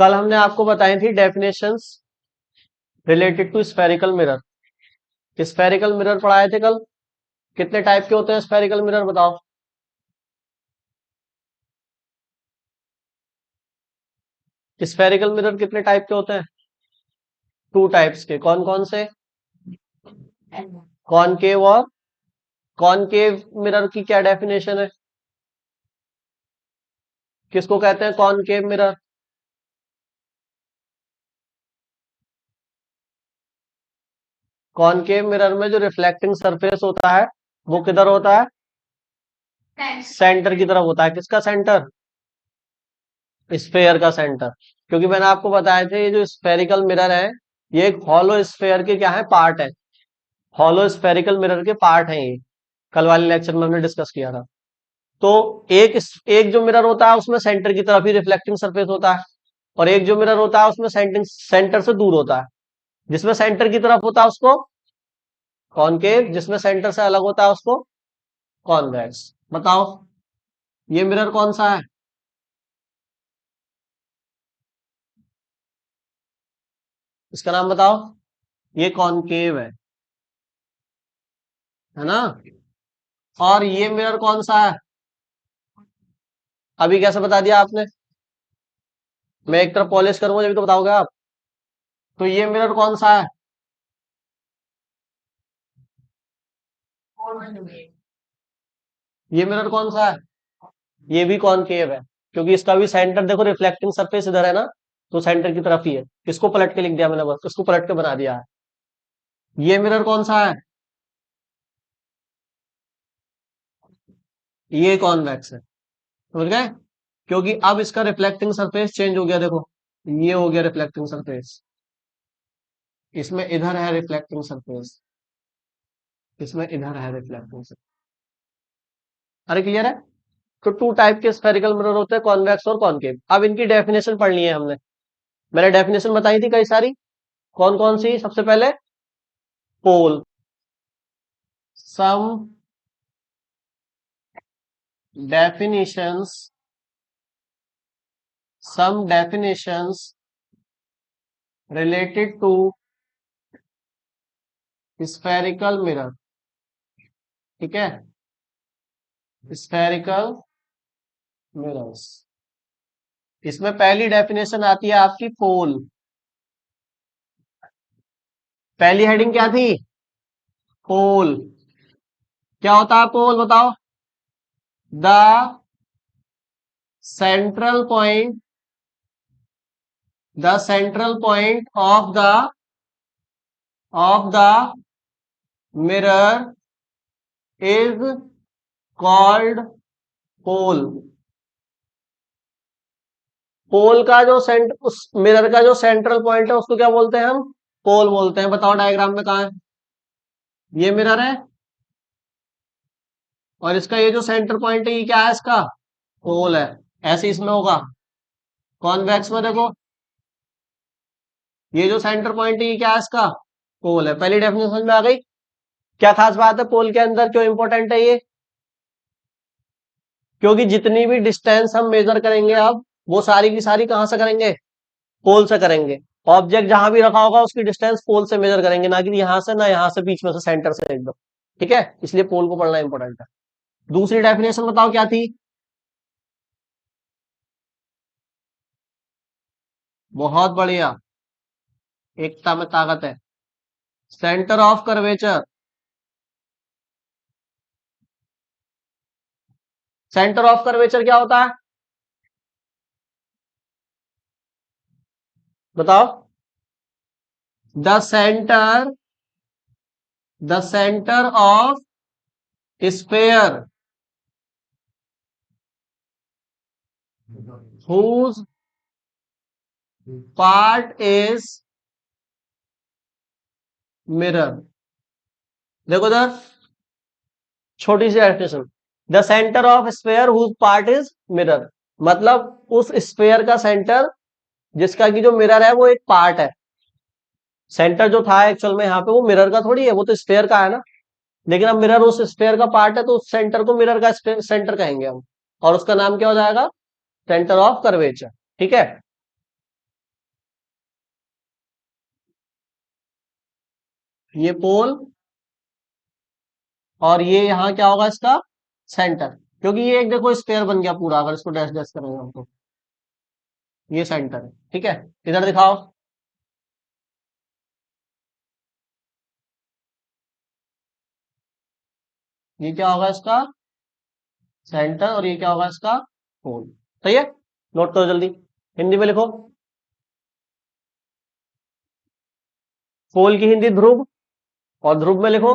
कल हमने आपको बताई थी definitions related to spherical mirror. Spherical mirror पढ़ाए थे कल। कितने टाइप के होते हैं स्फेरिकल मिरर बताओ। स्फेरिकल मिरर कितने टाइप के होते हैं? टू टाइप्स के। कौन कौन से? कॉनकेव और कॉनकेव मिरर की क्या डेफिनेशन है? किसको कहते हैं कॉनकेव मिरर? कॉनकेव मिरर में जो रिफ्लेक्टिंग सरफेस होता है वो किधर होता है? सेंटर की तरफ होता है। किसका सेंटर? स्फेयर का सेंटर। क्योंकि मैंने आपको बताया था ये जो स्फेरिकल मिरर है ये एक हॉलो स्फेयर के क्या है, पार्ट है। हॉलो स्फेरिकल मिरर के पार्ट है ये। कल वाले लेक्चर में हमने डिस्कस किया था। तो एक एक जो मिरर होता है उसमें सेंटर की तरफ ही रिफ्लेक्टिंग सरफेस होता है, और एक जो मिरर होता है उसमें सेंटर से दूर होता है। जिसमें सेंटर की तरफ होता है उसको कॉनकेव, जिसमें सेंटर से अलग होता है उसको कॉन्वेक्स। बताओ ये मिरर कौन सा है? इसका नाम बताओ। ये कॉनकेव है ना। और ये मिरर कौन सा है? अभी कैसे बता दिया आपने? मैं एक तरफ पॉलिश करूंगा जब तो बताओगे आप। तो ये मिरर कौन सा है? ये मिरर कौन सा है? ये भी कॉनकेव है। क्योंकि इसका भी सेंटर देखो, रिफ्लेक्टिंग सरफेस इधर है ना, तो सेंटर की तरफ ही है। इसको पलट के लिख दिया मैंने, बस इसको पलट के बना दिया है। ये मिरर कौन सा है? ये कॉन्वेक्स है। समझ गए? क्योंकि अब इसका रिफ्लेक्टिंग सरफेस चेंज हो गया। देखो ये हो गया रिफ्लेक्टिंग सरफेस, इसमें इधर है रिफ्लेक्टिंग सरफेस, इसमें इधर है रिफ्लेक्टिंग सरफेस। अरे क्लियर है? तो टू टाइप के स्फेरिकल मिरर होते हैं, कॉन्वेक्स और कॉनकेव। अब इनकी डेफिनेशन पढ़नी है हमने। मैंने डेफिनेशन बताई थी कई सारी। कौन कौन सी? सबसे पहले पोल, सम definitions some definitions related to spherical mirror। ठीक है, spherical mirrors। इसमें पहली डेफिनेशन आती है आपकी पोल। पहली हेडिंग क्या थी? पोल। क्या होता है पोल बताओ? The central point, the central point of the mirror is called pole. Pole का जो उस मिरर का जो सेंट्रल पॉइंट है उसको क्या बोलते हैं हम? पोल बोलते हैं। बताओ डायग्राम में कहा है? ये मिरर है और इसका ये जो सेंटर पॉइंट है ये क्या है इसका? पोल है। ऐसे इसमें होगा। कॉन्वेक्स में देखो ये जो सेंटर पॉइंट है ये क्या है इसका? पोल है। पहली डेफिनेशन समझ में आ गई? क्या खास बात है पोल के अंदर, क्यों इंपॉर्टेंट है ये? क्योंकि जितनी भी डिस्टेंस हम मेजर करेंगे अब वो सारी की सारी कहां से करेंगे? पोल से करेंगे। ऑब्जेक्ट जहां भी रखा होगा उसकी डिस्टेंस पोल से मेजर करेंगे, ना कि यहां से, ना यहां से, बीच में से, सेंटर से एकदम। ठीक है, इसलिए पोल को पढ़ना इंपॉर्टेंट है। दूसरी डेफिनेशन बताओ क्या थी? बहुत बढ़िया, एकता में ताकत है। Centre of curvature. Centre of curvature क्या होता है बताओ? The centre, the centre of sphere whose part is mirror। देखो इधर छोटी सी definition, the centre of sphere whose part is mirror. मतलब उस स्फेयर का सेंटर जिसका कि जो मिरर है वो एक पार्ट है। सेंटर जो था एक्चुअल में यहाँ पे वो मिरर का थोड़ी है, वो तो स्फेयर का है ना। लेकिन अब मिरर उस स्फेयर का पार्ट है तो उस सेंटर को मिरर का सेंटर कहेंगे हम, और उसका नाम क्या हो जाएगा? Centre of curvature. ठीक है। ये पोल, और ये यहाँ क्या होगा इसका सेंटर, क्योंकि ये एक देखो स्पेयर बन गया पूरा, अगर इसको डैश डैश करेंगे हम तो ये सेंटर है। ठीक है, इधर दिखाओ। ये क्या होगा इसका सेंटर, और ये क्या होगा इसका पोल। सही है, नोट करो जल्दी। हिंदी में लिखो, पोल की हिंदी ध्रुव, और ध्रुव में लिखो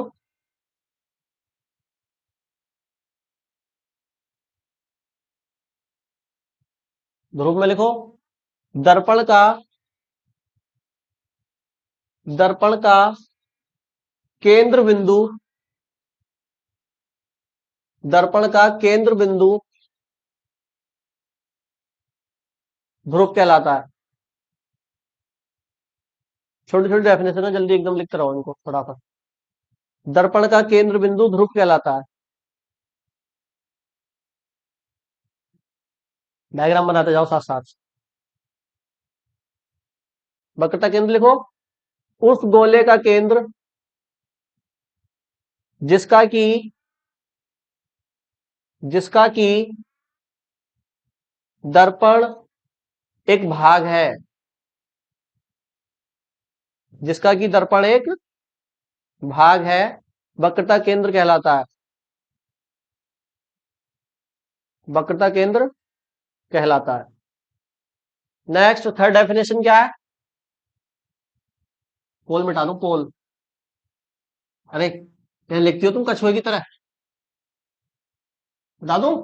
ध्रुव में लिखो दर्पण का, दर्पण का केंद्र बिंदु, दर्पण का केंद्र बिंदु ध्रुव कहलाता है। छोटी छोटी डेफिनेशन है, जल्दी एकदम लिखते रहो इनको फटाफट। दर्पण का केंद्र बिंदु ध्रुव कहलाता है। डायग्राम बनाते जाओ साथ साथ। वक्रता केंद्र लिखो, उस गोले का केंद्र जिसका कि, जिसका कि दर्पण एक भाग है, जिसका कि दर्पण एक भाग है, वक्रता केंद्र कहलाता है। वक्रता केंद्र कहलाता है। नेक्स्ट थर्ड डेफिनेशन क्या है? पोल मिटा दो, पोल। अरे क्या लिखती हो तुम कछुए की तरह? बता दूं?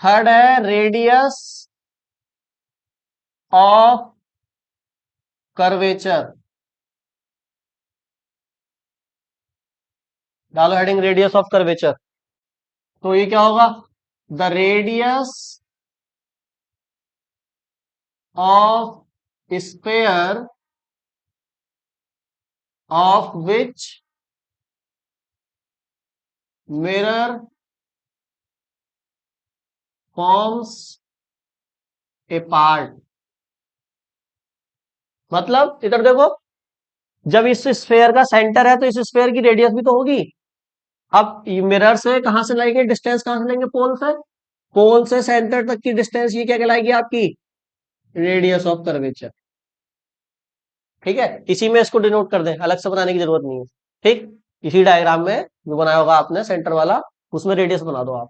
थर्ड है रेडियस ऑफ कर्वेचर। डालो हेडिंग रेडियस ऑफ कर्वेचर। तो ये क्या होगा? The radius of sphere of which mirror forms a part. मतलब इधर देखो, जब इस स्फेयर का सेंटर है तो इस स्फेयर की रेडियस भी तो होगी। अब मिरर से कहां से लेंगे डिस्टेंस, कहां से लेंगे? पोल से। पोल से सेंटर तक की डिस्टेंस ये क्या कहलाएगी आपकी? Radius of curvature. ठीक है, इसी में इसको डिनोट कर दें, अलग से बनाने की जरूरत नहीं है। ठीक, इसी डायग्राम में जो बनाया होगा आपने सेंटर वाला, उसमें रेडियस बना दो आप।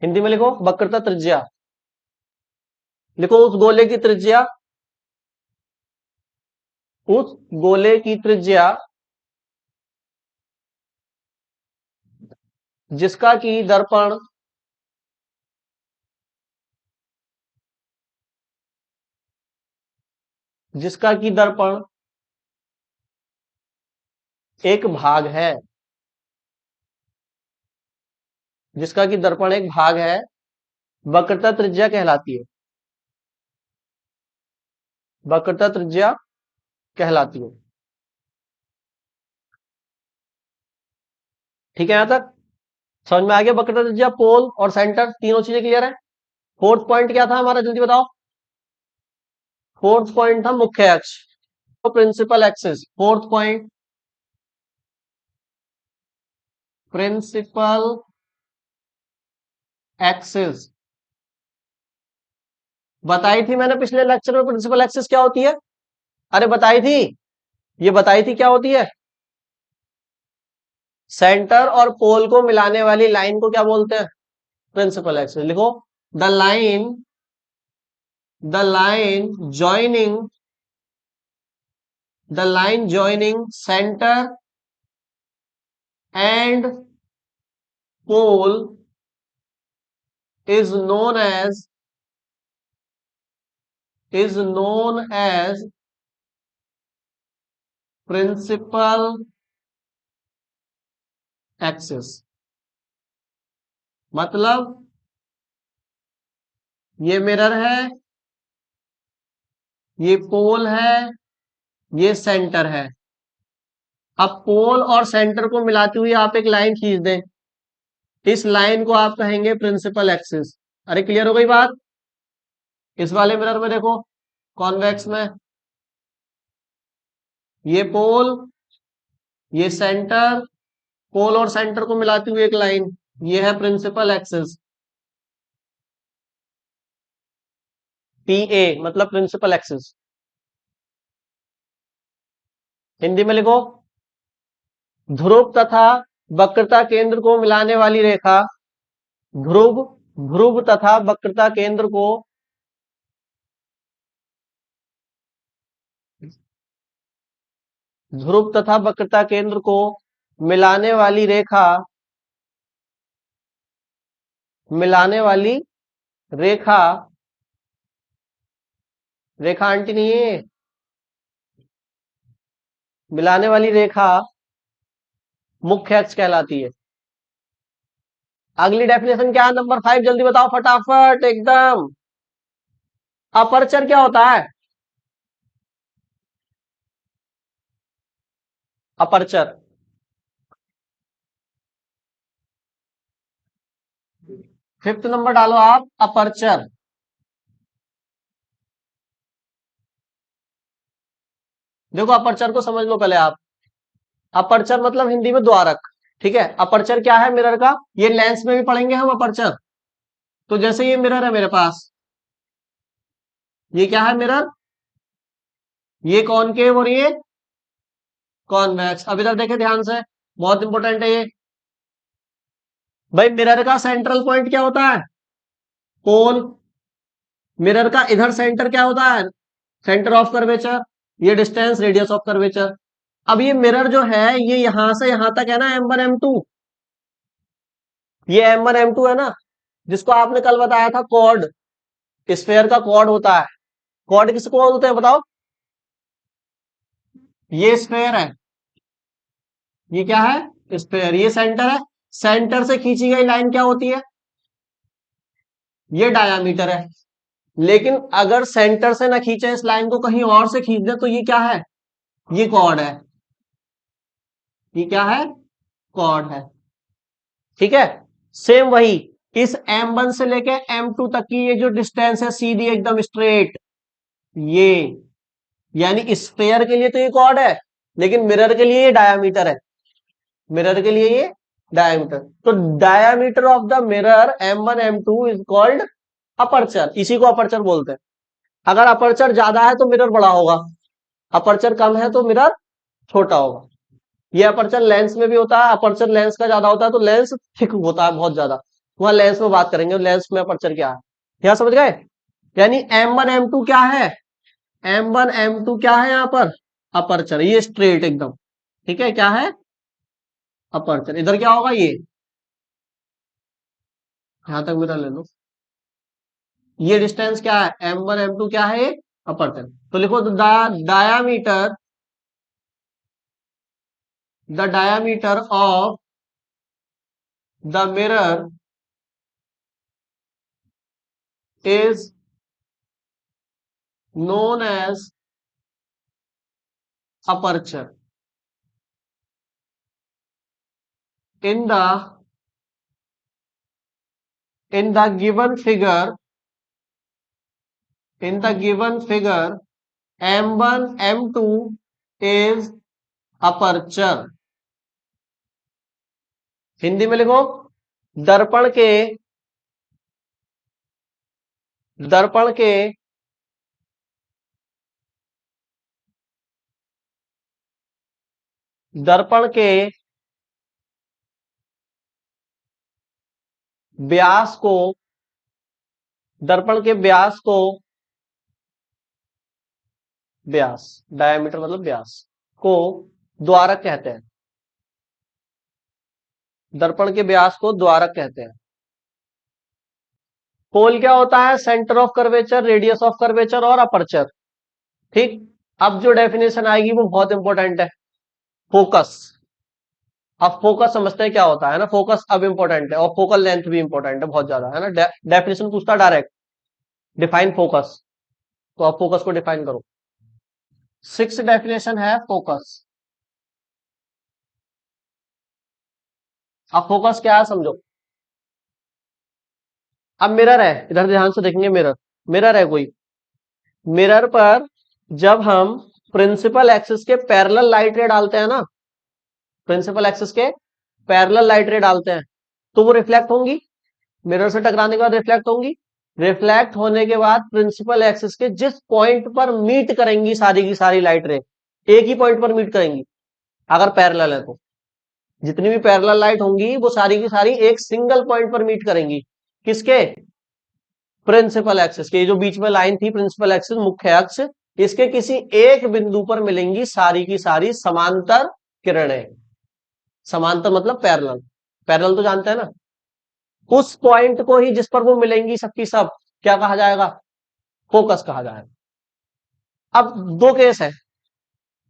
हिंदी में लिखो वक्रता त्रिज्या। लिखो उस गोले की त्रिज्या, उस गोले की त्रिज्या जिसका कि दर्पण, जिसका कि दर्पण एक भाग है, जिसका कि दर्पण एक भाग है, वक्रता त्रिज्या कहलाती है। वक्रता त्रिज्या कहलाती है। ठीक है, यहां तक समझ में आ गया? वक्रता त्रिज्या, पोल और सेंटर, तीनों चीजें क्लियर है। फोर्थ पॉइंट क्या था हमारा, जल्दी बताओ। फोर्थ पॉइंट था मुख्य अक्ष, principal axis. Fourth point principal axis. बताई थी मैंने पिछले लेक्चर में प्रिंसिपल एक्सिस क्या होती है। अरे बताई थी, ये बताई थी क्या होती है। सेंटर और पोल को मिलाने वाली लाइन को क्या बोलते हैं? Principal axis. लिखो the line, the line joining, the line joining centre and pole is known as, is known as principal axis। मतलब ये मिरर है, ये पोल है, ये सेंटर है। अब पोल और सेंटर को मिलाती हुई आप एक लाइन खींच दें, इस लाइन को आप कहेंगे प्रिंसिपल एक्सिस। अरे क्लियर हो गई बात? इस वाले मिरर में देखो, कॉन्वेक्स में ये पोल, ये सेंटर, पोल और सेंटर को मिलाती हुई एक लाइन, ये है प्रिंसिपल एक्सिस, पी ए मतलब प्रिंसिपल एक्सिस। हिंदी में लिखो, ध्रुव तथा वक्रता केंद्र को मिलाने वाली रेखा, ध्रुव ध्रुव तथा वक्रता केंद्र को ध्रुव तथा वक्रता केंद्र को मिलाने वाली रेखा, मिलाने वाली रेखा, रेखा आंटी नहीं है, मिलाने वाली रेखा मुख्य अक्ष कहलाती है। अगली डेफिनेशन क्या है, नंबर 5, जल्दी बताओ फटाफट एकदम। अपर्चर क्या होता है? अपर्चर, फिफ्थ नंबर डालो आप, अपर्चर। देखो अपर्चर को समझ लो पहले आप। अपर्चर मतलब हिंदी में द्वारक, ठीक है। अपर्चर क्या है मिरर का, ये लेंस में भी पढ़ेंगे हम अपर्चर। तो जैसे ये मिरर है मेरे पास, ये क्या है मिरर, ये कॉनकेव और ये कॉन्वेक्स। अब इधर देखे ध्यान से, बहुत इंपॉर्टेंट है ये। भाई मिरर का सेंट्रल पॉइंट क्या होता है, पोल। मिरर का इधर सेंटर क्या होता है, सेंटर ऑफ कर्वेचर, ये डिस्टेंस रेडियस ऑफ कर्वेचर। अब ये मिरर जो है ये यहां से यहां तक है ना, M1 M2, ये M1 M2 है ना, जिसको आपने कल बताया था कॉर्ड, स्फेयर का कॉर्ड होता है। कॉर्ड किसको बोलते हैं बताओ? ये स्फेयर है, ये क्या है स्फेयर, ये सेंटर है। सेंटर से खींची गई लाइन क्या होती है, ये डायामीटर है। लेकिन अगर सेंटर से ना खींचे इस लाइन को, कहीं और से खींच दे, तो ये क्या है, ये कॉर्ड है। ये क्या है, कॉर्ड है, ठीक है। सेम वही, इस M1 से लेके M2 तक की ये जो डिस्टेंस है सीधी एकदम स्ट्रेट, ये यानी स्फेयर के लिए तो ये कॉर्ड है, लेकिन मिरर के लिए ये डायामीटर है। मिरर के लिए ये डायामीटर, तो diameter of the mirror M1 M2 is called aperture, इसी को अपर्चर बोलते हैं। अगर अपर्चर ज्यादा है तो मिरर बड़ा होगा, अपर्चर कम है तो मिरर छोटा होगा। ये अपर्चर लेंस में भी होता है, अपर्चर लेंस का ज्यादा होता है तो लेंस थिक होता है बहुत ज्यादा। वहां लेंस में बात करेंगे, लेंस में अपर्चर क्या है, क्या समझ गए। यानी M1 M2 क्या है, M1 M2 क्या है यहाँ पर, अपर्चर, ये स्ट्रेट एकदम, ठीक है, क्या है अपर्चर। इधर क्या होगा, ये यहां तक मिरर ले लो, ये डिस्टेंस क्या है M1 M2 क्या है, ये अपर्चर। तो लिखो diameter, the diameter of the mirror is known as aperture in the given figure, in the given figure M1 M2 is aperture। Hindi में लिखो, दर्पण के दर्पण के दर्पण के व्यास को, दर्पण के व्यास को, व्यास डायमीटर मतलब व्यास को द्वारक कहते हैं। दर्पण के व्यास को द्वारक कहते हैं। पोल क्या होता है, centre of curvature, radius of curvature और अपर्चर, ठीक। अब जो डेफिनेशन आएगी वो बहुत इंपॉर्टेंट है, फोकस। अब फोकस समझते हैं क्या होता है ना, फोकस अब इंपॉर्टेंट है, और फोकल लेंथ भी इंपॉर्टेंट है बहुत ज्यादा, है ना। डेफिनेशन पूछता डायरेक्ट, डिफाइन फोकस, तो आप फोकस को डिफाइन करो। 6 डेफिनेशन है फोकस। अब फोकस क्या है समझो। अब मिरर है, इधर ध्यान से देखेंगे मिरर, मिरर है कोई, मिरर पर जब हम प्रिंसिपल एक्सिस के पैरेलल लाइट रे डालते हैं ना, प्रिंसिपल एक्सिस के पैरेलल लाइट रे डालते हैं, तो वो रिफ्लेक्ट होंगी, मिरर से टकराने के बाद रिफ्लेक्ट होंगी। रिफ्लेक्ट होने के बाद प्रिंसिपल एक्सिस के जिस पॉइंट पर मीट करेंगी सारी की सारी लाइट रे, एक ही पॉइंट पर मीट करेंगी अगर पैरेलल है तो। जितनी भी पैरेलल लाइट होंगी वो सारी की सारी एक सिंगल पॉइंट पर मीट करेंगी, किसके, प्रिंसिपल एक्सिस के। जो बीच में लाइन थी प्रिंसिपल एक्सिस मुख्य अक्ष, इसके किसी एक बिंदु पर मिलेंगी सारी की सारी समांतर किरणें। समांतर मतलब पैरेलल, पैरेलल तो जानते हैं ना, उस पॉइंट को ही जिस पर वो मिलेंगी सबकी सब क्या कहा जाएगा, फोकस कहा जाएगा। अब दो केस है,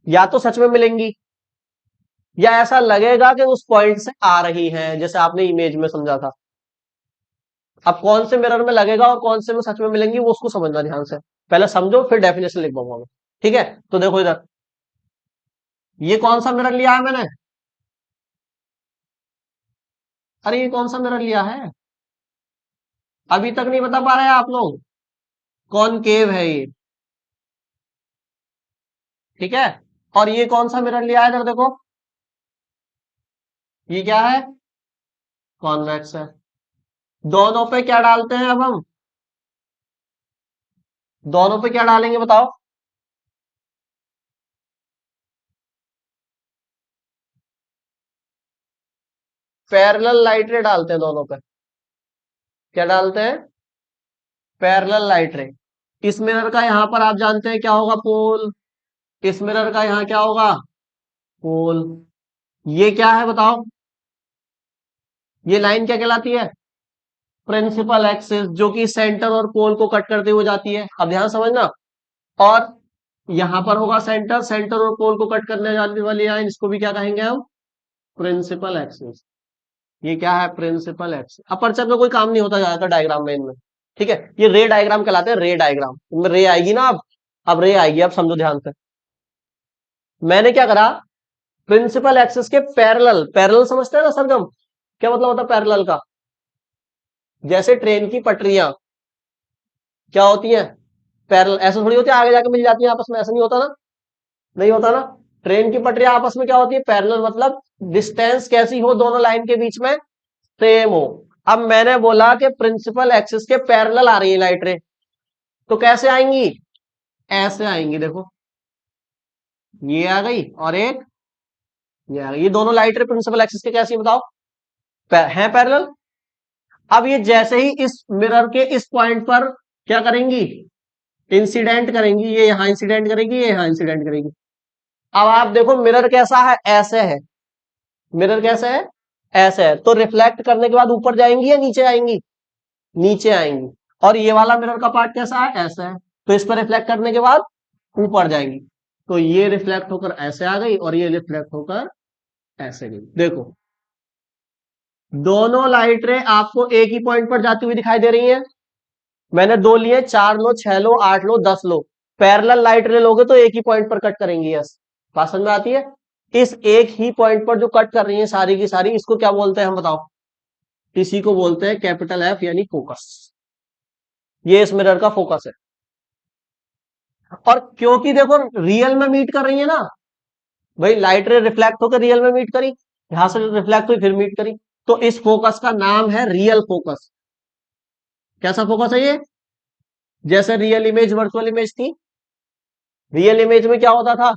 या तो सच में मिलेंगी या ऐसा लगेगा कि उस पॉइंट से आ रही हैं, जैसे आपने इमेज में समझा था। अब कौन से मिरर में लगेगा और कौन से में सच में मिलेंगी वो उसको समझना ध्यान से, पहले समझो फिर डेफिनेशन लिख पाऊंगा मैं। ठीक है, तो देखो इधर, ये कौन सा मिरर लिया है मैंने, अरे ये कौन सा मिरर लिया है, अभी तक नहीं बता पा रहे हैं आप लोग, कॉनकेव है ये। ठीक है, और ये कौन सा मिरर लिया है इधर देखो, ये क्या है, कॉन्वेक्स है। दोनों पे क्या डालते हैं अब हम, दोनों पे क्या डालेंगे बताओ, पैरेलल लाइट रे डालते हैं दोनों पे। क्या डालते हैं, पैरेलल लाइट रे। इस मिरर का यहां पर आप जानते हैं क्या होगा, पोल। इस मिरर का यहां क्या होगा, पोल। ये क्या है बताओ, ये लाइन क्या कहलाती है, प्रिंसिपल एक्सिस, जो कि सेंटर और पोल को कट करते हुए जाती है। अब ध्यान समझना, और यहां पर होगा सेंटर, सेंटर और पोल को कट करने जाने वाली लाइन, इसको भी क्या कहेंगे हम, प्रिंसिपल एक्सिस। ये क्या है, प्रिंसिपल एक्सिस। अपर्चर का कोई काम नहीं होता ज्यादातर डायग्राम में इनमें। ठीक है, ये रे डायग्राम कहलाते हैं, रे डायग्राम। इनमें रे आएगी ना, अब रे आएगी, अब समझो ध्यान से। मैंने क्या करा, प्रिंसिपल एक्सिस के पैरेलल, पैरेलल समझते हैं ना सरगम, क्या मतलब होता है पैरेलल का, जैसे ट्रेन की पटरियां क्या होती हैं, पैरेलल ऐसे थोड़ी होती है आगे जाके मिल जाती है आपस में, ऐसा नहीं होता ना, नहीं होता ना। ट्रेन की पटरियां आपस में क्या होती है, पैरेलल मतलब डिस्टेंस कैसी हो दोनों लाइन के बीच में, सेम हो। अब मैंने बोला कि प्रिंसिपल एक्सिस के पैरेलल आ रही है लाइट रे, तो कैसे आएंगी, ऐसे आएंगी देखो, ये आ गई और एक ये आ गई, ये दोनों लाइट रे प्रिंसिपल एक्सिस के कैसी बताओ, हैं पैरेलल। अब ये जैसे ही इस मिरर के इस पॉइंट पर क्या करेंगी, इंसिडेंट करेंगी, ये यहां इंसिडेंट करेगी, ये यहां इंसिडेंट करेगी। अब आप देखो मिरर कैसा है, ऐसे है, मिरर कैसे है, ऐसे है, तो रिफ्लेक्ट करने के बाद ऊपर जाएंगी या नीचे आएंगी, नीचे आएंगी। और ये वाला मिरर का पार्ट कैसा है, ऐसा है, तो इस पर रिफ्लेक्ट करने के बाद ऊपर जाएंगी। तो ये रिफ्लेक्ट होकर ऐसे आ गई और ये रिफ्लेक्ट होकर ऐसे गई। देखो दोनों लाइट रे आपको एक ही पॉइंट पर जाती हुई दिखाई दे रही है। मैंने दो लिए, 4 लो, 6 लो, 8 लो, 10 लो, पैरेलल लाइट रे लोगे तो एक ही पॉइंट पर कट करेंगी। यस, बात समझ में आती है। इस एक ही पॉइंट पर जो कट कर रही है सारी की सारी, इसको क्या बोलते हैं हम बताओ, इसी को बोलते हैं कैपिटल एफ यानी फोकस। ये इस मिरर का फोकस है। और क्योंकि देखो रियल में मीट कर रही है ना भाई, लाइट रे रिफ्लेक्ट होकर रियल में मीट करी, यहां से रिफ्लेक्ट हुई फिर मीट करी, तो इस फोकस का नाम है रियल फोकस। कैसा फोकस है ये, जैसे रियल इमेज वर्चुअल इमेज थी, रियल इमेज में क्या होता था,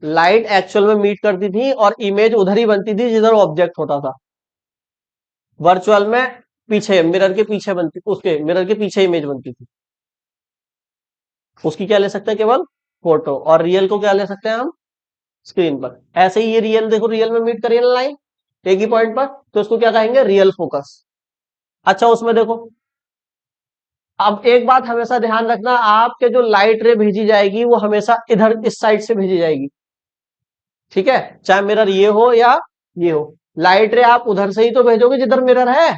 लाइट एक्चुअल में मीट करती थी और इमेज उधर ही बनती थी जिधर ऑब्जेक्ट होता था। वर्चुअल में पीछे, मिरर के पीछे बनती, उसके मिरर के पीछे इमेज बनती थी, उसकी क्या ले सकते हैं केवल फोटो, और रियल को क्या ले सकते हैं हम, स्क्रीन पर। ऐसे ही ये रियल देखो, रियल में मीट करिए लाइन एक ही पॉइंट पर, तो इसको क्या कहेंगे, रियल फोकस। अच्छा उसमें देखो, अब एक बात हमेशा ध्यान रखना, आपके जो लाइट रे भेजी जाएगी वो हमेशा इधर इस साइड से भेजी जाएगी। ठीक है, चाहे मिरर ये हो या ये हो, लाइट रे आप उधर से ही तो भेजोगे जिधर मिरर है।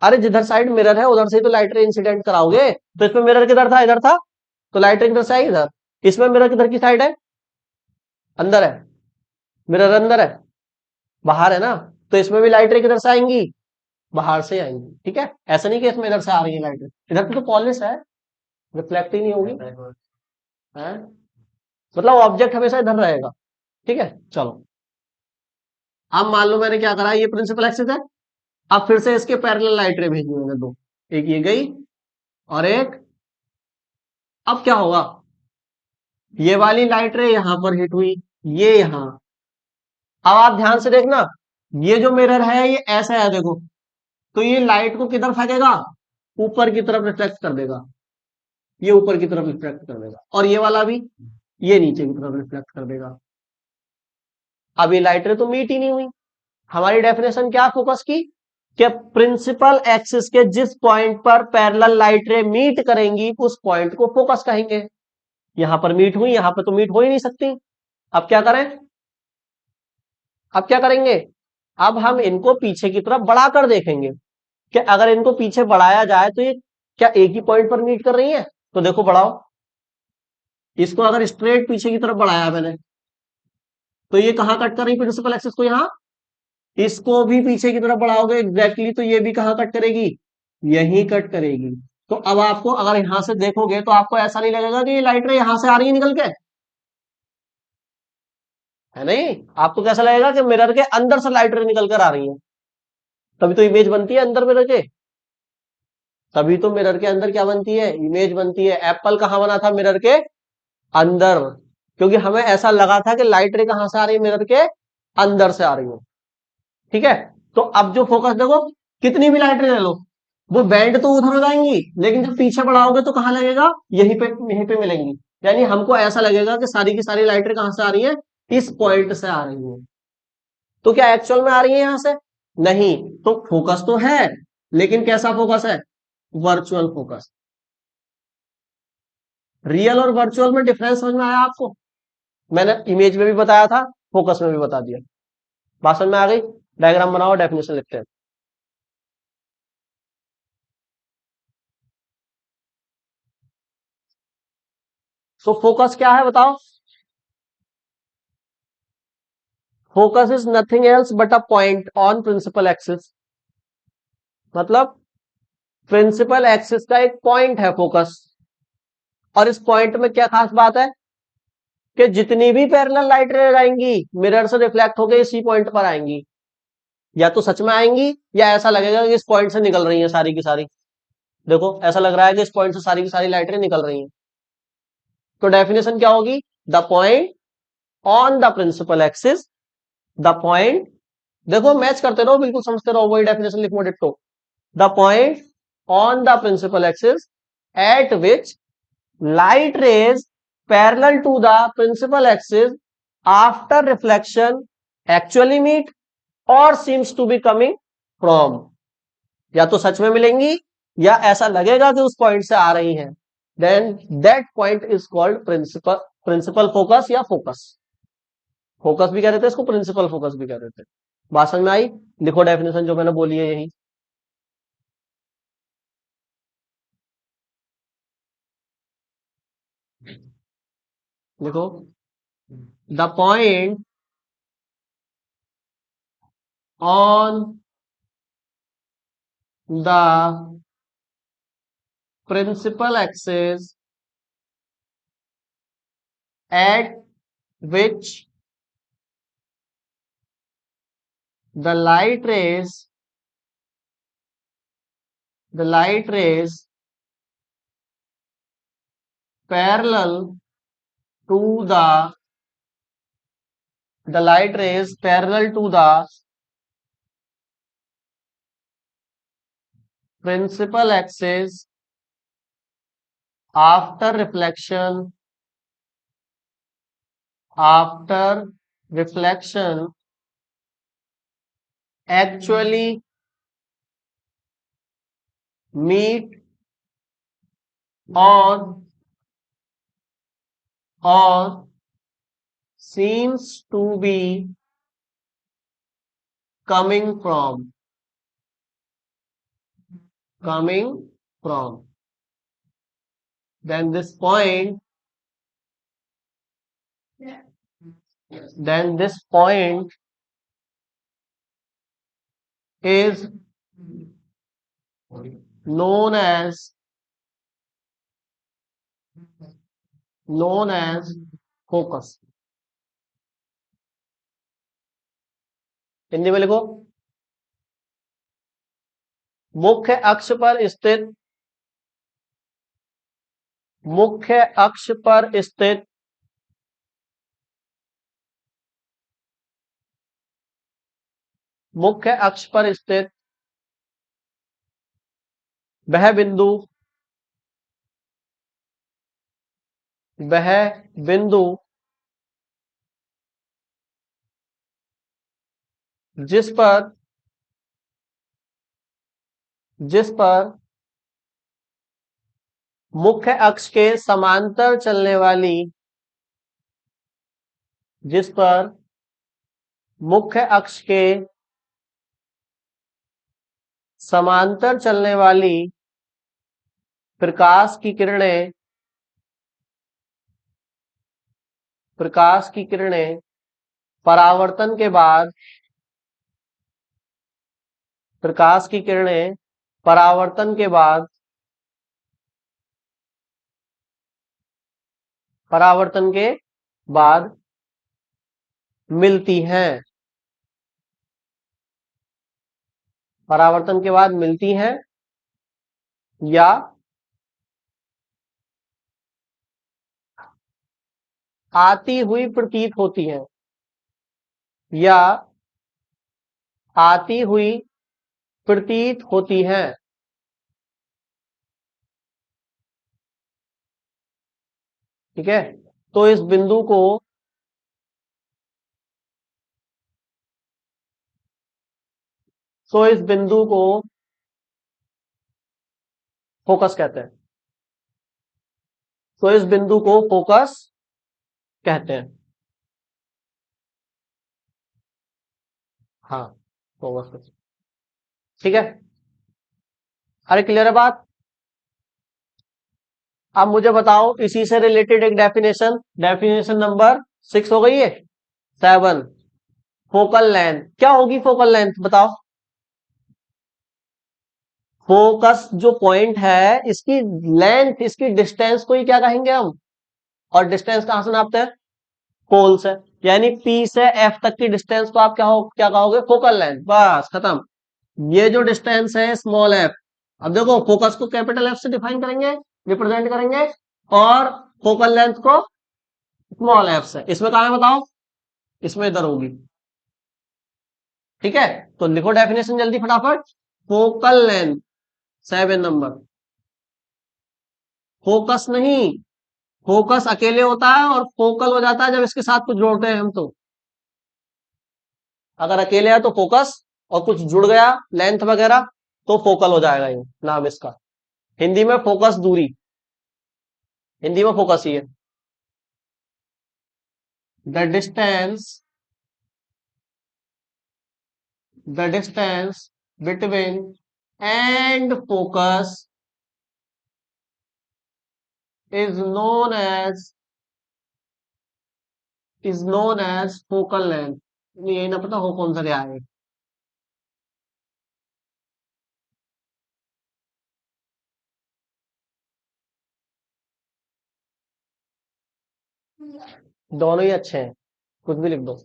अरे जिधर साइड मिरर है उधर से ही तो लाइट रे इंसिडेंट कराओगे। तो इसमें मिरर किधर था, इधर था, तो लाइट रे किधर से आई, इधर। इसमें मिरर किधर की साइड है, अंदर है, मिरर अंदर है, बाहर है ना, तो इसमें भी लाइट रे किधर से आएंगी, बाहर से आएंगी, ठीक है। ऐसा नहीं कि इसमें इधर से आ रही है लाइट, इधर पे तो पॉलिश है, रिफ्लेक्ट ही नहीं होगी है। मतलब ऑब्जेक्ट हमेशा इधर रहेगा, ठीक है। चलो, अब मान लो मैंने क्या करा, ये प्रिंसिपल एक्सिस है, अब फिर से इसके पैरेलल लाइट रे भेजी मैंने दो, एक ये गई और एक, अब क्या होगा, ये वाली लाइट रे यहां पर हिट हुई, ये यहां। अब आप ध्यान से देखना, ये जो मिरर है ये ऐसा है देखो, तो ये लाइट को किधर फेंकेगा, ऊपर की तरफ रिफ्लेक्ट कर देगा, ये ऊपर की तरफ रिफ्लेक्ट कर देगा, और ये वाला भी ये नीचे की तरफ रिफ्लेक्ट कर देगा। अब ये लाइट रे तो मीट ही नहीं हुई। हमारी डेफिनेशन क्या फोकस की, कि प्रिंसिपल एक्सिस के जिस पॉइंट पर पैरेलल लाइट रे मीट करेंगी उस पॉइंट को फोकस कहेंगे। यहां पर मीट हुई, यहां पर तो मीट हो ही नहीं सकती। अब क्या करें, अब क्या करेंगे, अब हम इनको पीछे की तरफ बढ़ाकर देखेंगे कि अगर इनको पीछे बढ़ाया जाए तो ये क्या एक ही पॉइंट पर मीट कर रही है। तो देखो बढ़ाओ, इसको अगर स्ट्रेट पीछे की तरफ बढ़ाया मैंने, तो ये कहां कट कर रही प्रिंसिपल एक्सिस को, यहां। इसको भी पीछे की तरफ बढ़ाओगे एग्जैक्टली, तो ये भी कहां कट करेगी, यही कट करेगी। तो अब आपको अगर यहां से देखोगे तो आपको ऐसा नहीं लगेगा कि ये लाइट रे यहां से आ रही है निकल के, है नहीं। आपको कैसा लगेगा कि मिरर के अंदर से लाइट रे निकल कर आ रही है। तभी तो इमेज बनती है अंदर मिरर के, तभी तो मिरर के अंदर क्या बनती है, इमेज बनती है। एप्पल कहां बना था, मिरर के अंदर, क्योंकि हमें ऐसा लगा था कि लाइट रे कहां से आ रही है, मिरर के अंदर से आ रही है, ठीक है। तो अब जो फोकस देखो, कितनी भी लाइट रे ले लो, वो बैंड तो उधर हो जाएंगी, लेकिन जब पीछे बढ़ाओगे तो कहां लगेगा, यहीं पे मिलेंगी। यानी हमको ऐसा लगेगा कि सारी की सारी लाइट रे कहां से आ रही है, इस पॉइंट से आ रही है। तो क्या एक्चुअल में आ रही है यहां से, नहीं। तो फोकस तो है, लेकिन कैसा फोकस है, वर्चुअल फोकस। रियल और वर्चुअल में डिफरेंस समझ में आया आपको, मैंने इमेज में भी बताया था, फोकस में भी बता दिया। बात समझ में आ गई। डायग्राम बनाओ, डेफिनेशन लिखते हैं। तो फोकस क्या है बताओ, focus is nothing else but a point on principal axis. मतलब प्रिंसिपल एक्सिस का एक पॉइंट है फोकस, और इस पॉइंट में क्या खास बात है, कि जितनी भी पैरेलल लाइट रे आएंगी मिरर से रिफ्लेक्ट होकर इसी पॉइंट पर आएंगी, या तो सच में आएंगी या ऐसा लगेगा कि इस पॉइंट से निकल रही है सारी की सारी। देखो ऐसा लग रहा है कि इस पॉइंट से सारी की सारी लाइटें निकल रही हैं। तो डेफिनेशन क्या होगी, the point on the principal axis, the point, देखो मैच करते रहो, बिल्कुल समझते रहो, वही डेफिनेशन लिखो ditto. The point on the principal axis at which light rays parallel to the principal axis after reflection actually meet or seems to be coming from, या तो सच में मिलेंगी या ऐसा लगेगा कि उस पॉइंट से आ रही हैं, then that point is called principal, principal focus या फोकस। फोकस भी कह रहे थे इसको, प्रिंसिपल फोकस भी कह रहे थे। बात समझ में आई। लिखो डेफिनेशन जो मैंने बोली है यही। लिखो, the point on the principal axis at which the light rays parallel to the light rays parallel to the principal axis after reflection, after reflection actually meet or seems to be coming from, then this point, then this point is known as known as focus. Hindi में लिखो, मुख्य अक्ष पर स्थित, मुख्य अक्ष पर स्थित मुख्य अक्ष पर स्थित वह बिंदु, वह बिंदु जिस पर जिस पर मुख्य अक्ष के समांतर चलने वाली, जिस पर मुख्य अक्ष के समांतर चलने वाली प्रकाश की किरणें, प्रकाश की किरणें परावर्तन के बाद, प्रकाश की किरणें परावर्तन के बाद, परावर्तन के बाद मिलती हैं, परावर्तन के बाद मिलती हैं या आती हुई प्रतीत होती हैं, या आती हुई प्रतीत होती हैं। ठीक है, तो इस बिंदु को तो इस बिंदु को फोकस कहते हैं, तो इस बिंदु को फोकस कहते हैं। हाँ, फोकस। ठीक है, अरे क्लियर है बात। अब मुझे बताओ इसी से रिलेटेड एक डेफिनेशन, डेफिनेशन नंबर 6 हो गई है, 7। फोकल लेंथ क्या होगी? फोकल लेंथ बताओ। फोकस जो पॉइंट है, इसकी लेंथ, इसकी डिस्टेंस को ही क्या कहेंगे हम? और डिस्टेंस कहां से नापते हैं? पोल से। यानी पी से एफ तक की डिस्टेंस को आप क्या कहोगे? Focal length. बस खत्म। ये जो डिस्टेंस है स्मॉल एफ, अब देखो फोकस को कैपिटल एफ से डिफाइन करेंगे, रिप्रेजेंट करेंगे, और फोकल लेंथ को स्मॉल एफ से। इसमें कहा है बताओ? इसमें इधर होगी। ठीक है, तो लिखो डेफिनेशन जल्दी फटाफट। Focal length 7 number. फोकस नहीं, फोकस अकेले होता है और फोकल हो जाता है जब इसके साथ कुछ जोड़ते हैं हम। तो अगर अकेले है तो फोकस, और कुछ जुड़ गया लेंथ वगैरह तो फोकल हो जाएगा ये नाम इसका। हिंदी में फोकस दूरी, हिंदी में फोकस ही है। The distance, the distance between and focus is known as, is known as focal length. यही ना पता हो कौन सा क्या है। दोनों ही अच्छे हैं, कुछ भी लिख दो।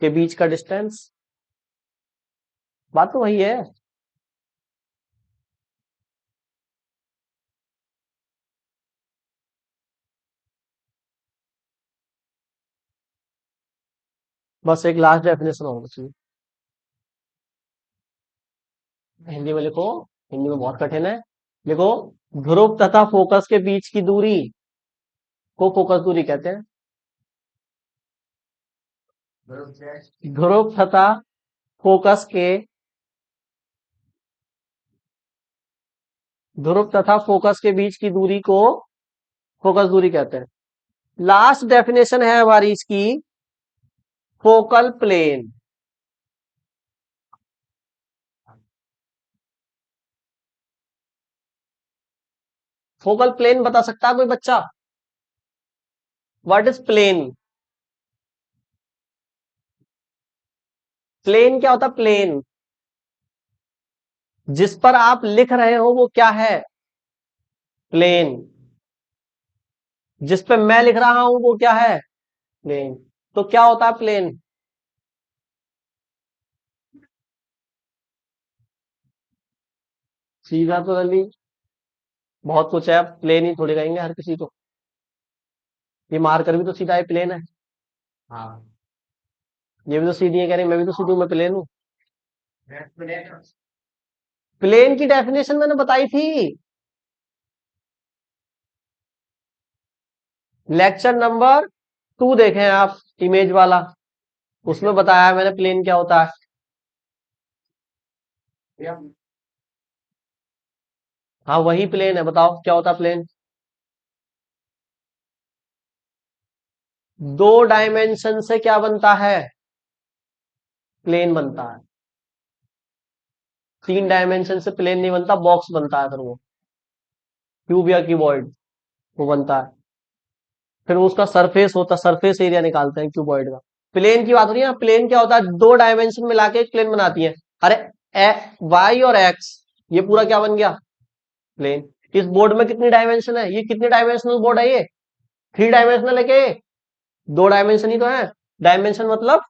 के बीच का डिस्टेंस, बात तो वही है। बस एक लास्ट डेफिनेशन होगा चाहिए। हिंदी में लिखो, हिंदी में बहुत कठिन है। लिखो, ध्रुव तथा फोकस के बीच की दूरी को फोकस दूरी कहते हैं। ध्रुव तथा फोकस के, ध्रुव तथा फोकस के बीच की दूरी को फोकस दूरी कहते हैं। लास्ट डेफिनेशन है हमारी इसकी, फोकल प्लेन। फोकल प्लेन बता सकता है कोई बच्चा? What is plane? प्लेन क्या होता है? प्लेन जिस पर आप लिख रहे हो वो क्या है? प्लेन जिस पे मैं लिख रहा हूं वो क्या है? प्लेन। तो क्या होता है प्लेन? सीधा तो जल्दी बहुत कुछ है, प्लेन ही थोड़ी कहेंगे हर किसी को। ये मार्कर भी तो सीधा है, प्लेन है। हाँ, ये भी तो सीधी है, कह रही मैं भी तो सीधी हूं, मैं प्लेन हूँ। प्लेन की डेफिनेशन मैंने बताई थी, लेक्चर नंबर 2 देखें आप, इमेज वाला, उसमें बताया मैंने प्लेन क्या होता है। हाँ वही प्लेन है, बताओ क्या होता है प्लेन? 2 डायमेंशन से क्या बनता है? प्लेन बनता है। 3 डायमेंशन से प्लेन नहीं बनता, बॉक्स बनता है फिर वो, क्यूब या क्यूबॉइड वो बनता है। फिर उसका सरफेस होता है, सरफेस एरिया निकालते हैं क्यूबॉइड का। प्लेन की बात हो रही है, प्लेन क्या होता है? 2 डायमेंशन मिला के एक प्लेन बनाती है। अरे वाई और एक्स, ये पूरा क्या बन गया? प्लेन। इस बोर्ड में कितनी डायमेंशन है? ये कितनी डायमेंशनल बोर्ड है ये? 3 डायमेंशनल है के? 2 डायमेंशन ही तो है। डायमेंशन मतलब,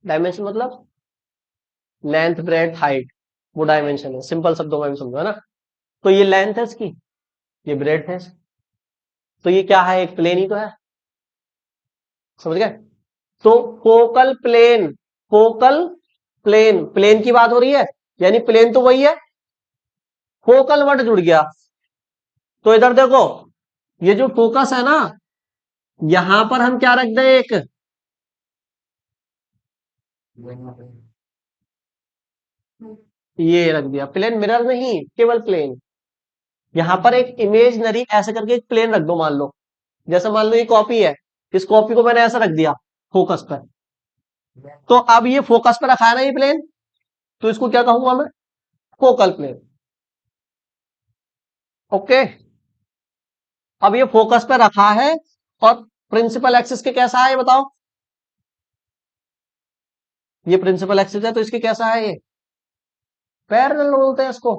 डायमेंशन मतलब लेंथ ब्रेथ हाइट, वो डायमेंशन है, सिंपल शब्दों में भी समझो, है ना? तो ये लेंथ है इसकी, ये ब्रेथ है, तो ये क्या है? एक प्लेन ही तो है। समझ गए? तो focal plane, focal plane, plane की बात हो रही है, यानी प्लेन तो वही है, फोकल वर्ड जुड़ गया। तो इधर देखो, ये जो फोकस है ना, यहां पर हम क्या रख दें? एक ये रख दिया, प्लेन मिरर नहीं, केवल प्लेन। यहां पर एक इमेजनरी ऐसे करके एक प्लेन रख दो, मान लो, जैसे मान लो ये कॉपी है, इस कॉपी को मैंने ऐसा रख दिया फोकस पर। तो अब ये फोकस पर रखा है ना ये प्लेन, तो इसको क्या कहूंगा मैं? Focal plane. ओके। अब ये फोकस पे रखा है, और प्रिंसिपल एक्सिस के कैसा है ये बताओ? ये प्रिंसिपल एक्सिस है तो इसके कैसा है ये? पैरेलल बोलते हैं इसको।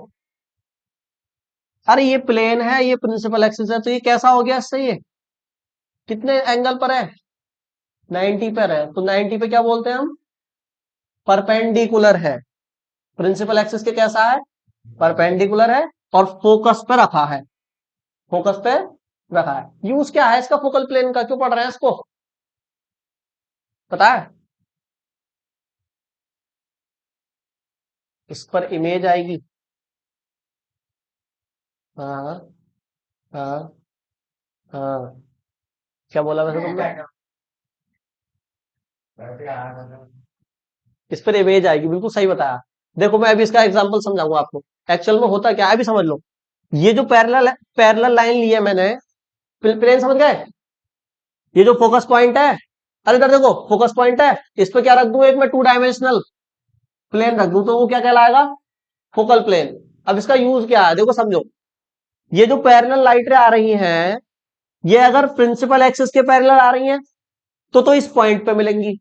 अरे ये प्लेन है, ये प्रिंसिपल एक्सिस है, तो ये कैसा हो गया इससे? ये कितने एंगल पर है? 90 पर है, तो 90 पे क्या बोलते हैं हम? परपेंडिकुलर है। प्रिंसिपल एक्सिस के कैसा है? परपेंडिकुलर है, और फोकस पे रखा है, फोकस पे रखा है। यूज क्या है इसका फोकल प्लेन का, क्यों पढ़ रहे हैं इसको, पता है? इस पर इमेज आएगी। हाँ हाँ हाँ। क्या बोला वैसे तुमने? इस पर इमेज आएगी, बिल्कुल सही बताया। देखो मैं अभी इसका एग्जांपल समझाऊंगा आपको। एक्चुअल में होता क्या है अभी समझ लो। ये जो पैरेलल है, पैरेलल लाइन ली है मैंने, प्लेन समझ गए? ये जो फोकस पॉइंट है, अरे इधर देखो फोकस पॉइंट है, इस पे क्या रख दूं? एक मैं 2 डायमेंशनल प्लेन रख दूं, तो वो क्या कहलाएगा? Focal plane. अब इसका यूज क्या है देखो समझो। ये जो पैरेलल लाइटें आ रही हैं, ये अगर प्रिंसिपल एक्सिस के पैरेलल आ रही हैं, तो इस पॉइंट पे मिलेंगी।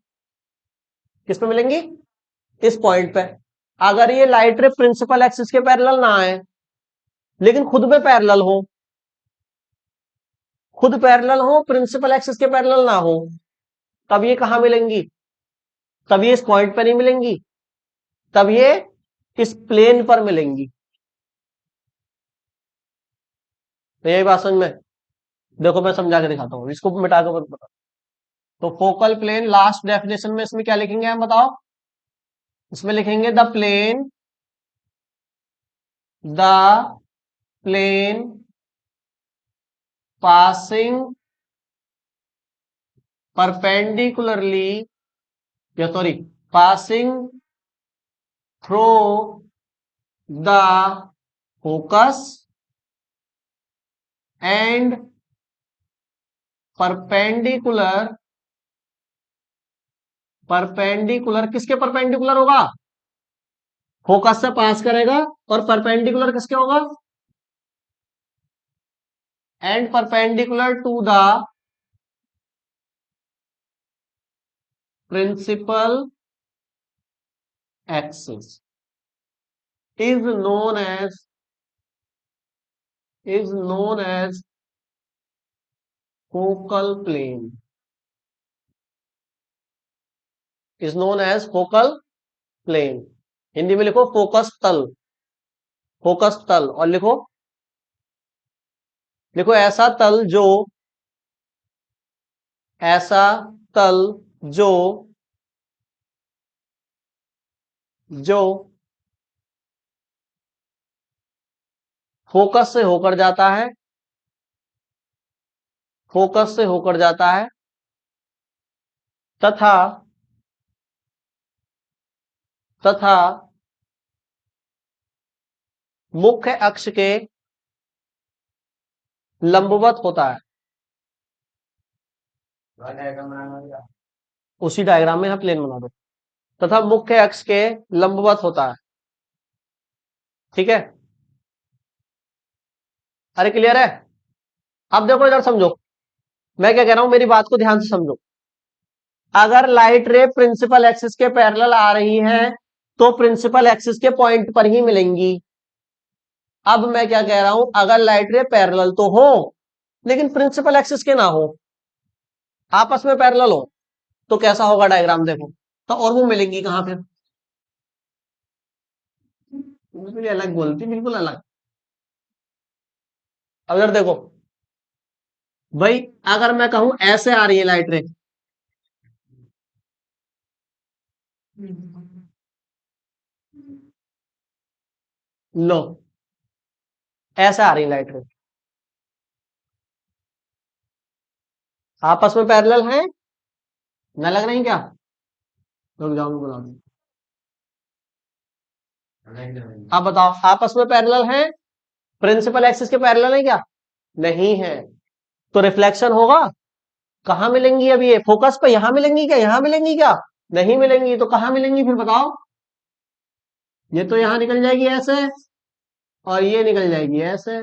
किस पे मिलेंगी? इस पॉइंट पे। अगर ये लाइटें प्रिंसिपल एक्सिस के पैरेलल ना आए, लेकिन खुद में पैरेलल हो, खुद पैरेलल हो, प्रिंसिपल एक्सिस के पैरेलल ना हो, तब ये कहां मिलेंगी? तब ये इस पॉइंट पर नहीं मिलेंगी, तब ये इस प्लेन पर मिलेंगी। तो यही बात समझ में? देखो मैं समझा के दिखाता हूं, इसको मिटा के मत बताओ। तो फोकल प्लेन लास्ट डेफिनेशन में इसमें क्या लिखेंगे हम बताओ? इसमें लिखेंगे द प्लेन पासिंग परपेंडिकुलरली, या sorry, passing through the focus and perpendicular, perpendicular किसके परपेंडिकुलर होगा? फोकस से पास करेगा, और परपेंडिकुलर किसके होगा? And perpendicular to the principal axis is known as focal plane, is known as focal plane. Hindi में लिखो फोकस तल, फोकस तल, और लिखो ऐसा तल जो, ऐसा तल जो जो फोकस से होकर जाता है, फोकस से होकर जाता है तथा तथा मुख्य अक्ष के लंबवत होता है। उसी डायग्राम में हम प्लेन बना दो, तथा मुख्य अक्ष के लंबवत होता है। ठीक है, अरे क्लियर है? अब देखो इधर समझो, मैं क्या कह रहा हूं, मेरी बात को ध्यान से समझो। अगर लाइट रे प्रिंसिपल एक्सिस के पैरेलल आ रही है तो प्रिंसिपल एक्सिस के पॉइंट पर ही मिलेंगी। अब मैं क्या कह रहा हूं, अगर लाइट रे पैरेलल तो हो लेकिन प्रिंसिपल एक्सिस के ना हो, आपस में पैरेलल हो, तो कैसा होगा डायग्राम देखो। तो और वो मिलेंगी कहां फिर, बिल्कुल अलग बोलती, बिल्कुल अलग। अब इधर देखो भाई, अगर मैं कहूं ऐसे आ रही है लाइट रे, लो ऐसे आ रही है लाइट रे, आपस में पैरेलल है ना, लग रही क्या? रुक जाओ मैं बुला दूं। आप बताओ, आपस में पैरेलल है, प्रिंसिपल एक्सिस के पैरेलल है क्या? नहीं है, तो रिफ्लेक्शन होगा। कहां मिलेंगी अब ये, फोकस पे यहां मिलेंगी क्या, यहां मिलेंगी क्या? नहीं मिलेंगी, तो कहां मिलेंगी फिर बताओ? ये तो यहां निकल जाएगी ऐसे, और ये निकल जाएगी ऐसे।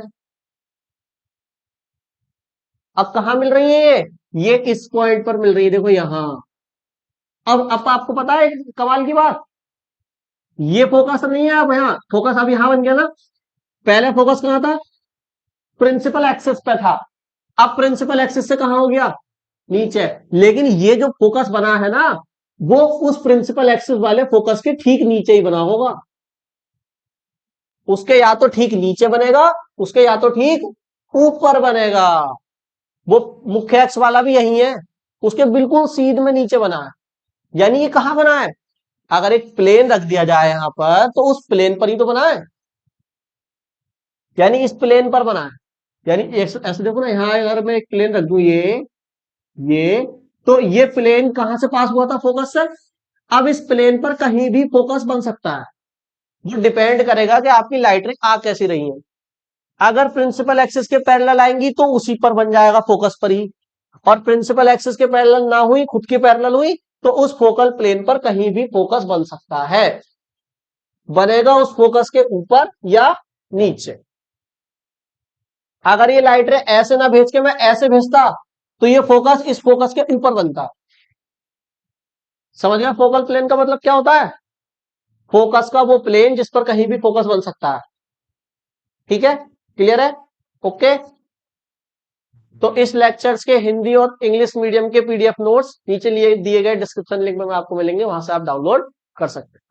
अब कहां मिल रही है ये इस पॉइंट पर मिल रही है, देखो यहां। अब आपको पता है एक कमाल की बात, ये फोकस नहीं है, अब यहाँ फोकस अब यहां बन गया ना। पहले फोकस कहां था, प्रिंसिपल एक्सिस पे था, अब प्रिंसिपल एक्सिस से कहां हो गया, नीचे। लेकिन ये जो फोकस बना है ना, वो उस प्रिंसिपल एक्सिस वाले फोकस के ठीक नीचे ही बना होगा। उसके या तो ठीक नीचे बनेगा, उसके या तो ठीक ऊपर बनेगा। वो मुख्य अक्ष वाला भी यही है, उसके बिल्कुल सीध में नीचे बना है। यानी ये कहां बना है, अगर एक प्लेन रख दिया जाए यहां पर तो उस प्लेन पर ही तो बना है, यानी इस प्लेन पर बना है। यानी ऐसे देखो ना, यहां अगर मैं एक प्लेन रख दूं, ये तो ये प्लेन कहां से पास हुआ था, फोकस से। अब इस प्लेन पर कहीं भी फोकस बन सकता है, वो डिपेंड करेगा कि आपकी लाइट रे आ कैसी रही है। अगर प्रिंसिपल एक्सिस के पैरेलल आएंगी तो उसी पर बन जाएगा, फोकस पर ही। और प्रिंसिपल एक्सिस के पैरेलल ना हुई, खुद की पैरेलल हुई, तो उस फोकल प्लेन पर कहीं भी फोकस बन सकता है, बनेगा उस फोकस के ऊपर या नीचे। अगर ये लाइट रे ऐसे ना भेज के मैं ऐसे भेजता तो ये फोकस इस फोकस के ऊपर बनता। समझ गया फोकल प्लेन का मतलब क्या होता है, फोकस का वो प्लेन जिस पर कहीं भी फोकस बन सकता है। ठीक है, क्लियर है? ओके। तो इस लेक्चर्स के हिंदी और इंग्लिश मीडियम के पीडीएफ नोट्स नीचे लिए दिए गए डिस्क्रिप्शन लिंक में आपको मिलेंगे, वहां से आप डाउनलोड कर सकते हैं।